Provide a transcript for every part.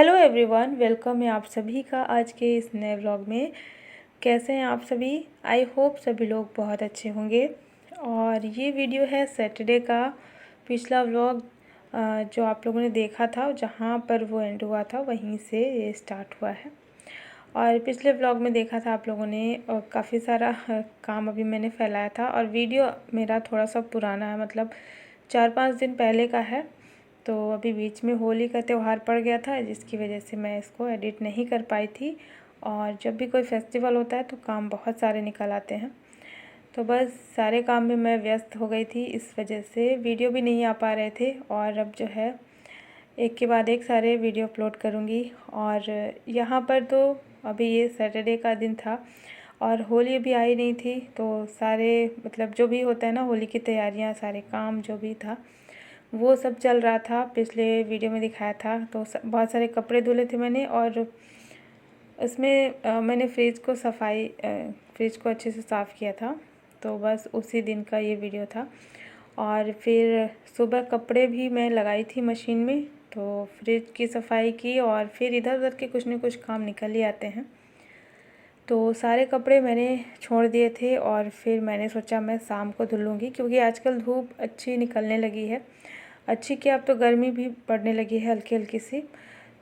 Hello everyone, welcome है आप सभी का आज के इस नए व्लॉग में। कैसे हैं आप सभी? आई होप सभी लोग बहुत अच्छे होंगे। और ये वीडियो है सैटरडे का पिछला व्लॉग जो आप लोगों ने देखा था, जहाँ पर वो एंड हुआ था वहीं से ये स्टार्ट हुआ है। और पिछले व्लॉग में देखा था आप लोगों ने काफ़ी सारा काम अभी मैंने फैलाया था। और वीडियो मेरा थोड़ा सा पुराना है, मतलब 4-5 दिन पहले का है। तो अभी बीच में होली का त्यौहार पड़ गया था, जिसकी वजह से मैं इसको एडिट नहीं कर पाई थी। और जब भी कोई फेस्टिवल होता है तो काम बहुत सारे निकल आते हैं, तो बस सारे काम में मैं व्यस्त हो गई थी, इस वजह से वीडियो भी नहीं आ पा रहे थे। और अब जो है एक के बाद एक सारे वीडियो अपलोड करूँगी। और यहाँ पर तो अभी ये सैटरडे का दिन था और होली अभी आई नहीं थी, तो सारे मतलब जो भी होता है ना, होली की तैयारियाँ, सारे काम जो भी था वो सब चल रहा था। पिछले वीडियो में दिखाया था तो बहुत सारे कपड़े धुले थे मैंने, और उसमें मैंने फ्रिज को अच्छे से साफ़ किया था। तो बस उसी दिन का ये वीडियो था। और फिर सुबह कपड़े भी मैं लगाई थी मशीन में, तो फ्रिज की सफाई की, और फिर इधर उधर के कुछ न कुछ काम निकल ही आते हैं। तो सारे कपड़े मैंने छोड़ दिए थे और फिर मैंने सोचा मैं शाम को धुल लूँगी, क्योंकि आजकल धूप अच्छी निकलने लगी है। अच्छी क्या, अब तो गर्मी भी पड़ने लगी है हल्की हल्की सी।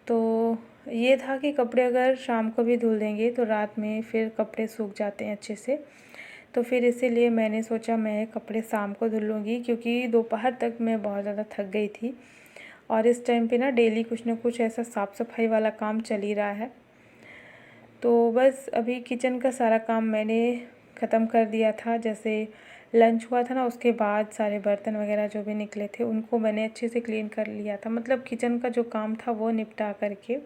तो ये था कि कपड़े अगर शाम को भी धुल देंगे तो रात में फिर कपड़े सूख जाते हैं अच्छे से। तो फिर इसीलिए मैंने सोचा मैं कपड़े शाम को धुल लूँगी, क्योंकि दोपहर तक मैं बहुत ज़्यादा थक गई थी। और इस टाइम पे ना डेली कुछ ना कुछ ऐसा साफ़ सफाई वाला काम चल ही रहा है। तो बस अभी किचन का सारा काम मैंने ख़त्म कर दिया था। जैसे लंच हुआ था ना, उसके बाद सारे बर्तन वगैरह जो भी निकले थे उनको मैंने अच्छे से क्लीन कर लिया था, मतलब किचन का जो काम था वो निपटा करके।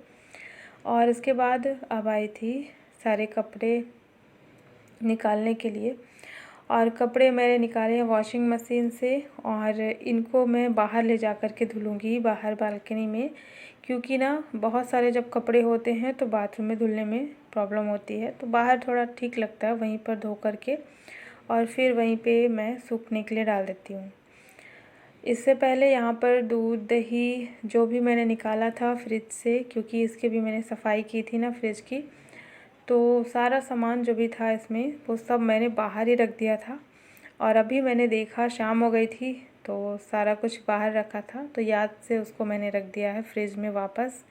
और इसके बाद अब आई थी सारे कपड़े निकालने के लिए। और कपड़े मैंने निकाले हैं वॉशिंग मशीन से, और इनको मैं बाहर ले जा कर के धुलूँगी, बाहर बालकनी में। क्योंकि ना बहुत सारे जब कपड़े होते हैं तो बाथरूम में धुलने में प्रॉब्लम होती है, तो बाहर थोड़ा ठीक लगता है, वहीं पर धो करके और फिर वहीं पे मैं सूखने के लिए डाल देती हूँ। इससे पहले यहाँ पर दूध दही जो भी मैंने निकाला था फ्रिज से, क्योंकि इसकी भी मैंने सफाई की थी ना फ्रिज की, तो सारा सामान जो भी था इसमें वो सब मैंने बाहर ही रख दिया था। और अभी मैंने देखा शाम हो गई थी तो सारा कुछ बाहर रखा था, तो याद से उसको मैंने रख दिया है फ्रिज में वापस,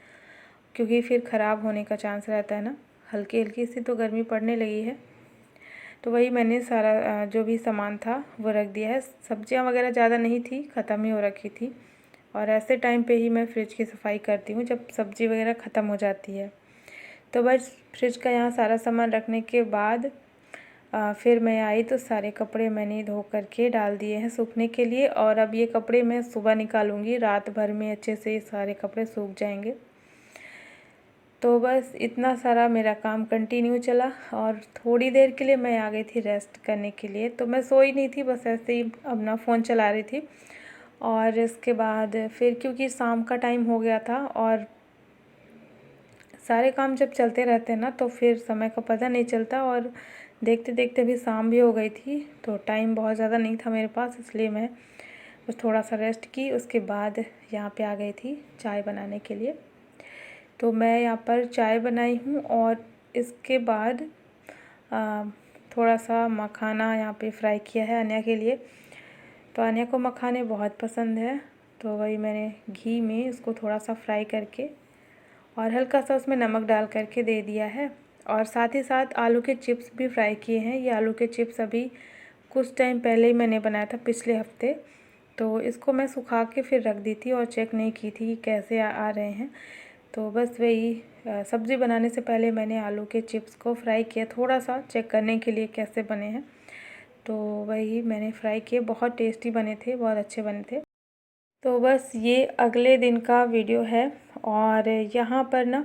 क्योंकि फिर ख़राब होने का चांस रहता है ना। हल्की हल्की सी तो गर्मी पड़ने लगी है, तो वही मैंने सारा जो भी सामान था वो रख दिया है। सब्जियां वगैरह ज़्यादा नहीं थी, ख़त्म ही हो रखी थी। और ऐसे टाइम पे ही मैं फ्रिज की सफाई करती हूँ जब सब्ज़ी वगैरह ख़त्म हो जाती है। तो बस फ्रिज का यहाँ सारा सामान रखने के बाद फिर मैं आई तो सारे कपड़े मैंने धो करके डाल दिए हैं सूखने के लिए। और अब ये कपड़े मैं सुबह निकालूंगी, रात भर में अच्छे से सारे कपड़े सूख जाएंगे। तो बस इतना सारा मेरा काम कंटिन्यू चला, और थोड़ी देर के लिए मैं आ गई थी रेस्ट करने के लिए। तो मैं सोई नहीं थी, बस ऐसे ही अपना फ़ोन चला रही थी। और इसके बाद फिर क्योंकि शाम का टाइम हो गया था, और सारे काम जब चलते रहते हैं ना तो फिर समय का पता नहीं चलता, और देखते देखते भी शाम भी हो गई थी, तो टाइम बहुत ज़्यादा नहीं था मेरे पास, इसलिए मैं बस थोड़ा सा रेस्ट की। उसके बाद यहाँ पे आ गई थी चाय बनाने के लिए। तो मैं यहाँ पर चाय बनाई हूँ, और इसके बाद आ, थोड़ा सा मखाना यहाँ पे फ्राई किया है अनया के लिए। तो अनया को मखाने बहुत पसंद है, तो वही मैंने घी में उसको थोड़ा सा फ्राई करके और हल्का सा उसमें नमक डाल करके दे दिया है। और साथ ही साथ आलू के चिप्स भी फ्राई किए हैं। ये आलू के चिप्स अभी कुछ टाइम पहले ही मैंने बनाया था, पिछले हफ्ते। तो इसको मैं सुखा के फिर रख दी थी और चेक नहीं की थी कि कैसे आ रहे हैं। तो बस वही सब्ज़ी बनाने से पहले मैंने आलू के चिप्स को फ्राई किया, थोड़ा सा चेक करने के लिए कैसे बने हैं। तो वही मैंने फ्राई किए, बहुत टेस्टी बने थे, बहुत अच्छे बने थे। तो बस ये अगले दिन का वीडियो है। और यहाँ पर ना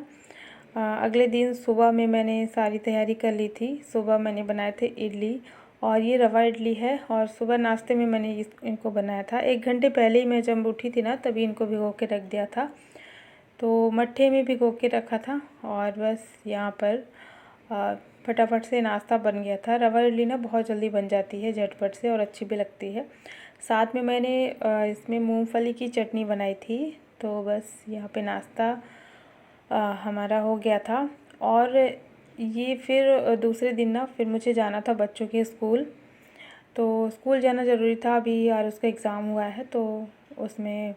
अगले दिन सुबह में मैंने सारी तैयारी कर ली थी। सुबह मैंने बनाए थे इडली, और ये रवा इडली है। और सुबह नाश्ते में मैंने इनको बनाया था 1 घंटे पहले ही। मैं जब उठी थी ना तभी इनको भिगो के रख दिया था, तो मट्ठे में भिगो के रखा था। और बस यहाँ पर फटाफट से नाश्ता बन गया था। रवा इडली ना बहुत जल्दी बन जाती है झटपट से, और अच्छी भी लगती है। साथ में मैंने इसमें मूंगफली की चटनी बनाई थी। तो बस यहाँ पे नाश्ता हमारा हो गया था। और ये फिर दूसरे दिन ना फिर मुझे जाना था बच्चों के स्कूल, तो स्कूल जाना ज़रूरी था अभी यार, उसका एग्ज़ाम हुआ है तो उसमें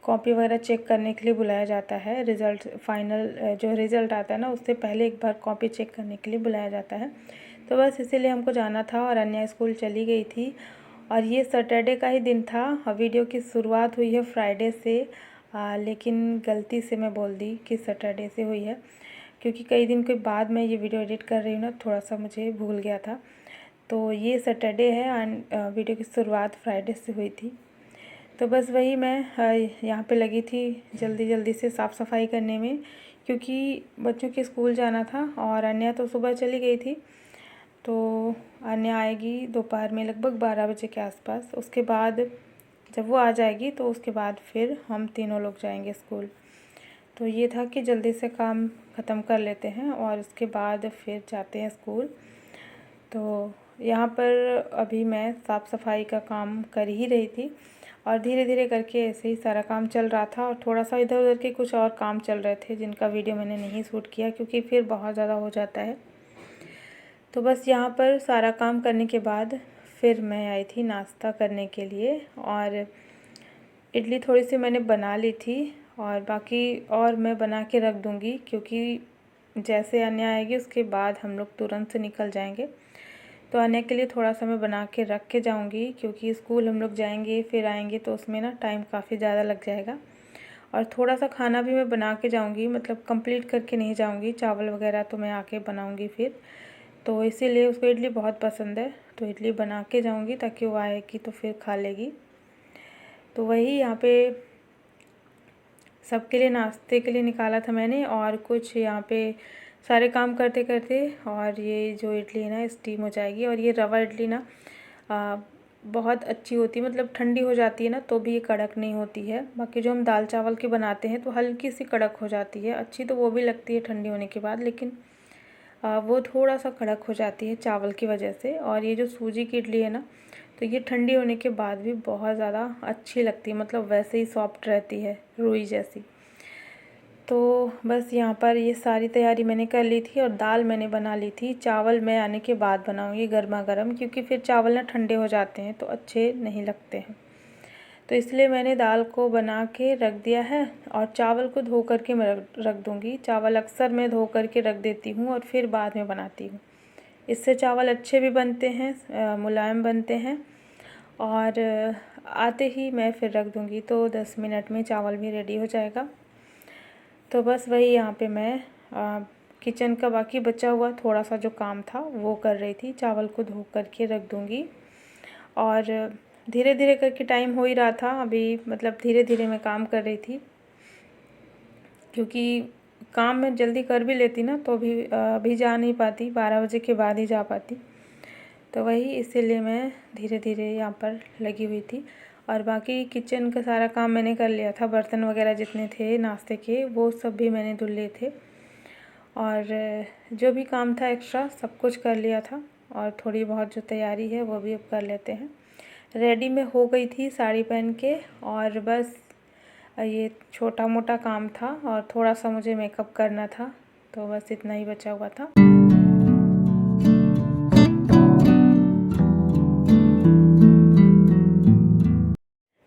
कॉपी वगैरह चेक करने के लिए बुलाया जाता है। रिज़ल्ट फाइनल जो रिज़ल्ट आता है ना, उससे पहले एक बार कॉपी चेक करने के लिए बुलाया जाता है। तो बस इसीलिए हमको जाना था और अन्या स्कूल चली गई थी। और ये सैटरडे का ही दिन था। वीडियो की शुरुआत हुई है फ्राइडे से, लेकिन गलती से मैं बोल दी कि सैटरडे से हुई है, क्योंकि कई दिन के बाद मैं ये वीडियो एडिट कर रही हूँ ना, थोड़ा सा मुझे भूल गया था। तो ये सैटरडे है एंड वीडियो की शुरुआत फ्राइडे से हुई थी। तो बस वही मैं यहाँ पे लगी थी जल्दी जल्दी से साफ़ सफाई करने में, क्योंकि बच्चों के स्कूल जाना था। और अन्या तो सुबह चली गई थी, तो अन्या आएगी दोपहर में लगभग 12 बजे के आसपास। उसके बाद जब वो आ जाएगी तो उसके बाद फिर हम तीनों लोग जाएंगे स्कूल। तो ये था कि जल्दी से काम ख़त्म कर लेते हैं और उसके बाद फिर जाते हैं स्कूल। तो यहाँ पर अभी मैं साफ़ सफाई का काम कर ही रही थी और धीरे धीरे करके ऐसे ही सारा काम चल रहा था। और थोड़ा सा इधर उधर के कुछ और काम चल रहे थे जिनका वीडियो मैंने नहीं शूट किया, क्योंकि फिर बहुत ज़्यादा हो जाता है। तो बस यहाँ पर सारा काम करने के बाद फिर मैं आई थी नाश्ता करने के लिए। और इडली थोड़ी सी मैंने बना ली थी और बाकी और मैं बना के रख दूँगी, क्योंकि जैसे अन्या आएगी उसके बाद हम लोग तुरंत से निकल जाएंगे। तो आने के लिए थोड़ा सा मैं बना के रख के जाऊंगी, क्योंकि स्कूल हम लोग जाएंगे फिर आएंगे तो उसमें ना टाइम काफ़ी ज़्यादा लग जाएगा। और थोड़ा सा खाना भी मैं बना के जाऊंगी, मतलब कंप्लीट करके नहीं जाऊंगी। चावल वगैरह तो मैं आके बनाऊंगी फिर, तो इसीलिए उसको इडली बहुत पसंद है, तो इडली बना के जाऊंगी ताकि वो आएगी तो फिर खा लेगी। तो वही यहाँ पे सबके लिए नाश्ते के लिए निकाला था मैंने, और कुछ यहाँ पे सारे काम करते करते और ये जो इडली है ना स्टीम हो जाएगी। और ये रवा इडली ना बहुत अच्छी होती है, मतलब ठंडी हो जाती है ना तो भी ये कड़क नहीं होती है। बाकी जो हम दाल चावल की बनाते हैं तो हल्की सी कड़क हो जाती है, अच्छी तो वो भी लगती है ठंडी होने के बाद, लेकिन वो थोड़ा सा कड़क हो जाती है चावल की वजह से। और ये जो सूजी की इडली है ना, तो ये ठंडी होने के बाद भी बहुत ज़्यादा अच्छी लगती है, मतलब वैसे ही सॉफ्ट रहती है रुई जैसी। तो बस यहाँ पर ये सारी तैयारी मैंने कर ली थी और दाल मैंने बना ली थी। चावल मैं आने के बाद बनाऊँगी गर्मा गर्म, क्योंकि फिर चावल ना ठंडे हो जाते हैं तो अच्छे नहीं लगते हैं। तो इसलिए मैंने दाल को बना के रख दिया है और चावल को धो करके मैं रख दूँगी। चावल अक्सर मैं धो करके रख देती हूँ और फिर बाद में बनाती हूँ। इससे चावल अच्छे भी बनते हैं, मुलायम बनते हैं। और आते ही मैं फिर रख दूँगी तो 10 मिनट में चावल भी रेडी हो जाएगा। तो बस वही यहाँ पे मैं किचन का बाकी बचा हुआ थोड़ा सा जो काम था वो कर रही थी। चावल को धो करके रख दूँगी और धीरे धीरे करके टाइम हो ही रहा था अभी, मतलब धीरे धीरे मैं काम कर रही थी, क्योंकि काम मैं जल्दी कर भी लेती ना तो अभी जा नहीं पाती, 12 बजे के बाद ही जा पाती। तो वही इसीलिए मैं धीरे धीरे यहाँ पर लगी हुई थी। और बाकी किचन का सारा काम मैंने कर लिया था, बर्तन वगैरह जितने थे नाश्ते के वो सब भी मैंने धुल लिए थे। और जो भी काम था एक्स्ट्रा सब कुछ कर लिया था। और थोड़ी बहुत जो तैयारी है वो भी अब कर लेते हैं। रेडी मैं हो गई थी साड़ी पहन के, और बस ये छोटा मोटा काम था और थोड़ा सा मुझे मेकअप करना था, तो बस इतना ही बचा हुआ था।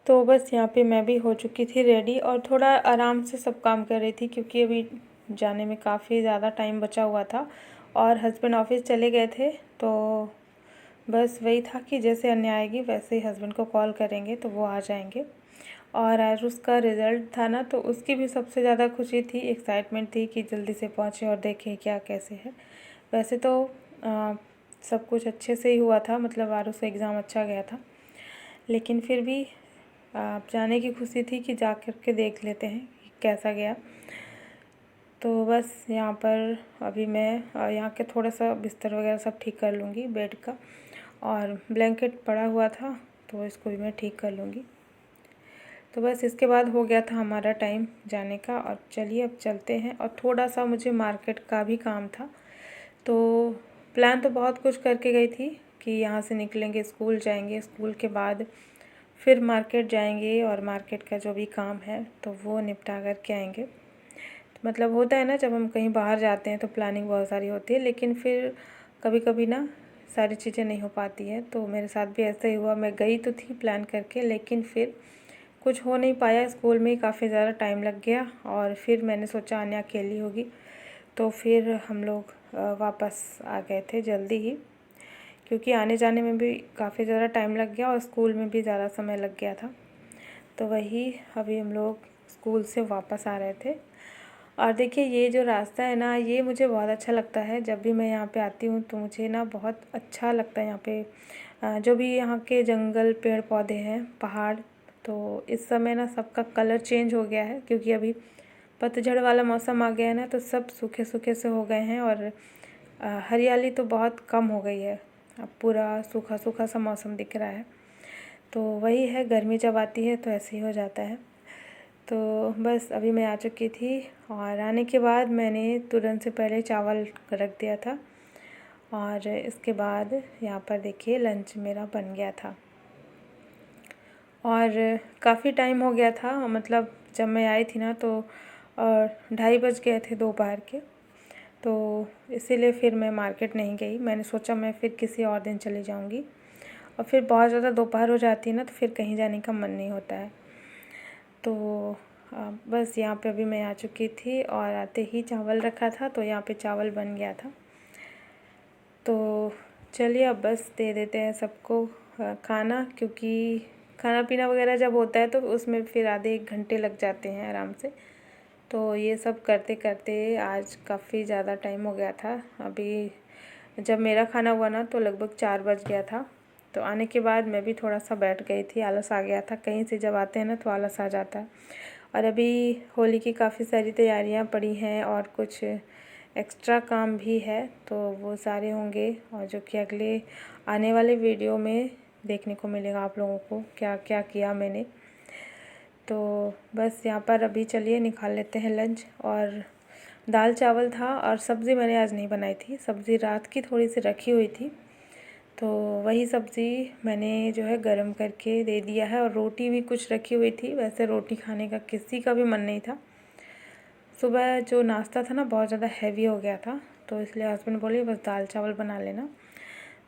तो बस यहाँ पे मैं भी हो चुकी थी रेडी और थोड़ा आराम से सब काम कर रही थी, क्योंकि अभी जाने में काफ़ी ज़्यादा टाइम बचा हुआ था और हस्बैंड ऑफिस चले गए थे। तो बस वही था कि जैसे अन्य आएगी वैसे ही हस्बैंड को कॉल करेंगे तो वो आ जाएंगे। और आज उसका रिज़ल्ट था ना, तो उसकी भी सबसे ज़्यादा खुशी थी, एक्साइटमेंट थी कि जल्दी से पहुँचे और देखें क्या कैसे है। वैसे तो सब कुछ अच्छे से ही हुआ था, मतलब आरुष का एग्ज़ाम अच्छा गया था, लेकिन फिर भी जाने की खुशी थी कि जा कर के देख लेते हैं कि कैसा गया। तो बस यहाँ पर अभी मैं यहाँ के थोड़ा सा बिस्तर वगैरह सब ठीक कर लूँगी बेड का, और ब्लैंकेट पड़ा हुआ था तो इसको भी मैं ठीक कर लूँगी। तो बस इसके बाद हो गया था हमारा टाइम जाने का। और चलिए अब चलते हैं। और थोड़ा सा मुझे मार्केट का भी काम था, तो प्लान तो बहुत कुछ करके गई थी कि यहाँ से निकलेंगे, स्कूल जाएंगे, स्कूल के बाद फिर मार्केट जाएंगे और मार्केट का जो भी काम है तो वो निपटा कर के आएंगे। तो मतलब होता है ना, जब हम कहीं बाहर जाते हैं तो प्लानिंग बहुत सारी होती है, लेकिन फिर कभी कभी ना सारी चीज़ें नहीं हो पाती हैं। तो मेरे साथ भी ऐसा ही हुआ, मैं गई तो थी प्लान करके, लेकिन फिर कुछ हो नहीं पाया। स्कूल में ही काफ़ी ज़्यादा टाइम लग गया और फिर मैंने सोचा आन्या अकेली होगी, तो फिर हम लोग वापस आ गए थे जल्दी ही, क्योंकि आने जाने में भी काफ़ी ज़्यादा टाइम लग गया और स्कूल में भी ज़्यादा समय लग गया था। तो वही अभी हम लोग स्कूल से वापस आ रहे थे। और देखिए ये जो रास्ता है ना, ये मुझे बहुत अच्छा लगता है। जब भी मैं यहाँ पे आती हूँ तो मुझे ना बहुत अच्छा लगता है यहाँ पे। जो भी यहाँ के जंगल, पेड़ पौधे हैं, पहाड़, तो इस समय ना सबका कलर चेंज हो गया है, क्योंकि अभी पतझड़ वाला मौसम आ गया है ना, तो सब सूखे सूखे से हो गए हैं और हरियाली तो बहुत कम हो गई है। अब पूरा सूखा सूखा सा मौसम दिख रहा है। तो वही है, गर्मी जब आती है तो ऐसे ही हो जाता है। तो बस अभी मैं आ चुकी थी और आने के बाद मैंने तुरंत से पहले चावल रख दिया था और इसके बाद यहाँ पर देखिए लंच मेरा बन गया था। और काफ़ी टाइम हो गया था, मतलब जब मैं आई थी ना तो 2:30 बज गए थे दोपहर के। तो इसीलिए फिर मैं मार्केट नहीं गई। मैंने सोचा मैं फिर किसी और दिन चली जाऊँगी, और फिर बहुत ज़्यादा दोपहर हो जाती है ना, तो फिर कहीं जाने का मन नहीं होता है। तो बस यहाँ पे अभी मैं आ चुकी थी और आते ही चावल रखा था, तो यहाँ पे चावल बन गया था। तो चलिए अब बस दे देते हैं सबको खाना, क्योंकि खाना पीना वगैरह जब होता है तो उसमें फिर आधे 1 घंटे लग जाते हैं आराम से। तो ये सब करते करते आज काफ़ी ज़्यादा टाइम हो गया था। अभी जब मेरा खाना हुआ ना तो लगभग 4 बज गया था। तो आने के बाद मैं भी थोड़ा सा बैठ गई थी, आलस आ गया था। कहीं से जब आते हैं ना तो आलस आ जाता है। और अभी होली की काफ़ी सारी तैयारियां पड़ी हैं और कुछ एक्स्ट्रा काम भी है, तो वो सारे होंगे, और जो कि अगले आने वाले वीडियो में देखने को मिलेगा आप लोगों को क्या क्या किया मैंने। तो बस यहाँ पर अभी चलिए निकाल लेते हैं लंच। और दाल चावल था और सब्ज़ी मैंने आज नहीं बनाई थी, सब्ज़ी रात की थोड़ी सी रखी हुई थी, तो वही सब्ज़ी मैंने जो है गरम करके दे दिया है। और रोटी भी कुछ रखी हुई थी, वैसे रोटी खाने का किसी का भी मन नहीं था। सुबह जो नाश्ता था ना बहुत ज़्यादा हैवी हो गया था, तो इसलिए हस्बैंड बोले बस दाल चावल बना लेना।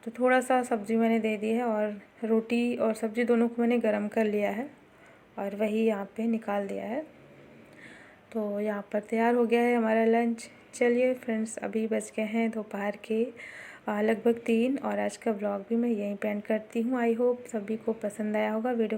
तो थोड़ा सा सब्ज़ी मैंने दे दी है और रोटी और सब्ज़ी दोनों को मैंने गरम कर लिया है और वही यहाँ पे निकाल दिया है। तो यहाँ पर तैयार हो गया है हमारा लंच। चलिए फ्रेंड्स, अभी बज गए हैं दोपहर के लगभग 3, और आज का ब्लॉग भी मैं यहीं पे एंड करती हूँ। आई होप सभी को पसंद आया होगा वीडियो को।